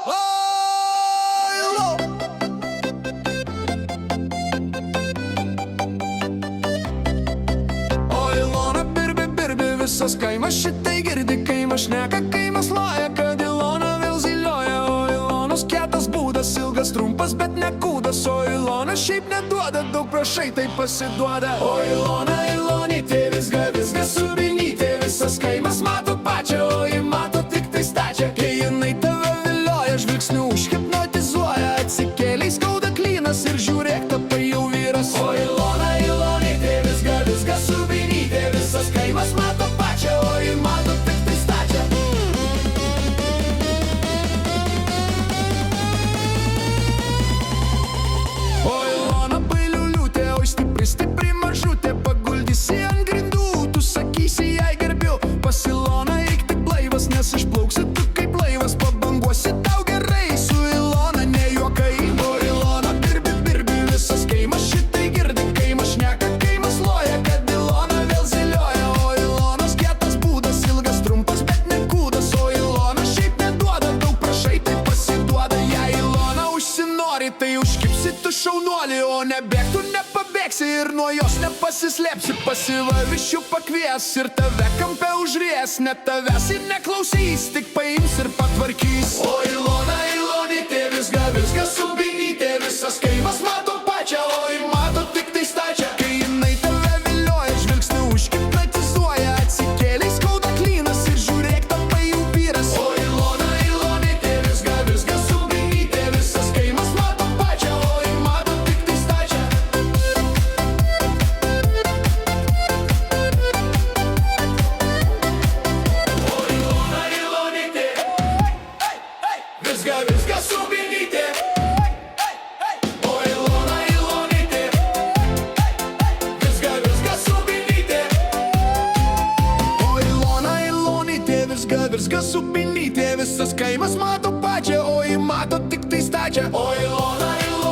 O Ilona birbi, visas kaimas šitai girdi, kaimas šneka, kaimas loja, kad Ilona vėl zylioja. O Ilonos kietas būdas, ilgas trumpas, bet ne kūdas. O Ilona šiaip neduoda, daug prašai, tai pasiduoda. O Ilona, Ilonytė, visga subinytė, visas kaimas mato pačią, o ji mato tik tai stačią. Kai jinai tave vilioja, žvilgsniu užhipnotizuoja, atsikėlė skauda klynas ir žiūrėk, tapai jau vyras. O Ilona, Ilonytė, visga subinytė, visas kaimas mato pačią, o ji mato tik tai stačią. O Ilona bailiuliutė, oi stipri mažutė, paguldysi ant grindų, tu sakysi jai gerbiu. Pas Iloną eik tik blaivas, nes išplauksi tu kaip laivas, pabanguosi tau gerai, su Ilona ne juokai. O Ilona birbi, visas kaimas šitai girdi, kaimas šneka, kaimas loja, kad Ilona vėl zylioja. O Ilonos kietas būdas, ilgas trumpas, bet ne kūdas. O Ilona šiaip neduoda, daug prašai, tai pasiduoda. Jei Ilona užsinori, tai užkipsi tu šaunuolį, o nebėg tu nepabėgsi ir nuo jos nepasislėpsi. Pasivavišių pakvies ir tave kampe užries, net tavęs ir neklausys, tik paims ir patvarkys. O Ilona, Ilonytė, visga subinytė, visas kaimas mato pačią, o ji mato tik tai stačią. Kai jinai tave vilioja, žvilgsniu užhipnotizuoja, atsikėlė skauda klynas ir žiūrėk, tapai jau vyras. O Ilona, Ilonytė, visga subinytė, visas kaimas mato pačią, o ji mato tik tai stačią. O Ilona, Ilonytė, visga subinytė. O Ilona, Ilonytė, visga subinytė. O Ilona, Ilonytė, visga subinytė, visas kaimas mato pačią, o ji mato tik tai stačią. O Ilona, Ilonytė.